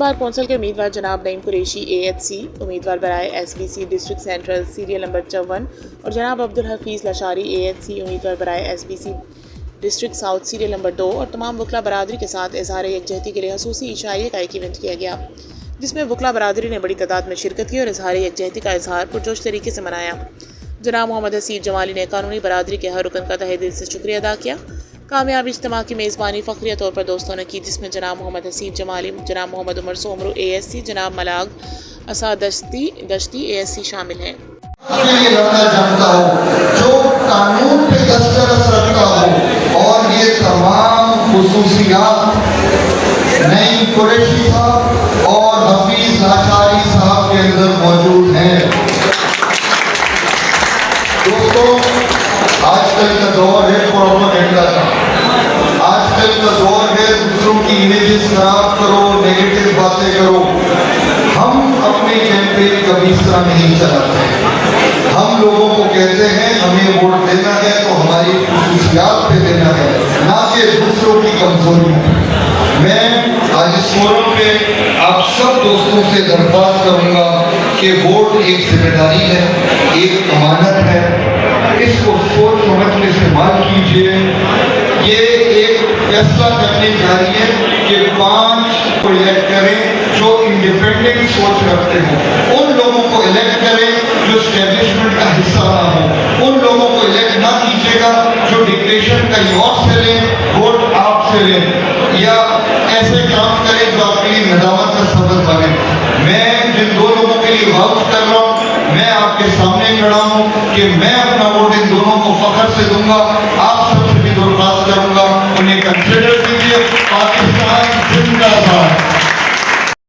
बार council के उम्मीदवार जनाब नईम कुरैशी AHC उम्मीदवार बराए SBC district central serial number 54 और जनाब अब्दुल हफीज़ लशारी AHC उम्मीदवार बराए SBC district south serial number 2 और तमाम वकला बरादरी के साथ इज़हार यकजहती के लिए खसूसी इशारे का एक इवेंट किया गया, जिसमें वकला बरादरी ने बड़ी तादाद में शिरकत की और इज़हार यकजहती का इजहार पुरजोश तरीके से मनाया। जनाब मोहम्मद हसीब जमाली ने कानूनी बरादरी के हर रुकन का तहे दिल से शुक्रिया अदा किया। कामयाब इज्तिमा की मेज़बानी फ़ख्रिया तौर पर दोस्तों ने की, जिसमें जनाब मोहम्मद हसीब जमाली, जनाब मोहम्मद उमर सोमरू AHC, जनाब मलाग असा दश्ती AHC शामिल हैं। जो कानून पे दस्तरस रखता हो और ये तमाम खुसूसियात नईम कुरैशी साहब और हफीज लशारी साहब के अंदर मौजूद हैं। दोस्तों, आजकल का दौर है प्रोपेगेंडा का, आजकल का दौर है दूसरों की इमेजेस खराब करो, नेगेटिव बातें करो। हम अपने कैंपेन कभी इस तरह नहीं चलाते। हम लोगों को कहते हैं हमें वोट देना है तो हमारी खुसूसियात पे देना है, ना कि दूसरों की कमजोरी। मैं आज इस फोरम पे आप सब दोस्तों से दरख्वास्त करूंगा कि वोट एक जिम्मेदारी है, एक अमानत है, इसको सोच समझ के इस्तेमाल कीजिए। ये एक फैसला करने जा रही है कि 5 को इलेक्ट करें जो इंडिपेंडेंट सोच रखते हो, उन लोगों को इलेक्ट करें जो स्टैब्लिशमेंट का हिस्सा ना हो, उन लोगों को इलेक्ट ना कीजिएगा जो डिक्टेशन का और से लें, वोट आपसे लें या ऐसे काम करें जो आपके लिए नदामत का सबब बने। मैं जिन दो लोगों के लिए वाउच कर रहा हूँ, मैं आपके सामने खड़ा हूँ कि मैं अपना वोट इन दोनों को फख्र से दूंगा। आप सबसे भी दरख्वास्त करूंगा उन्हें कंसिडर कीजिए।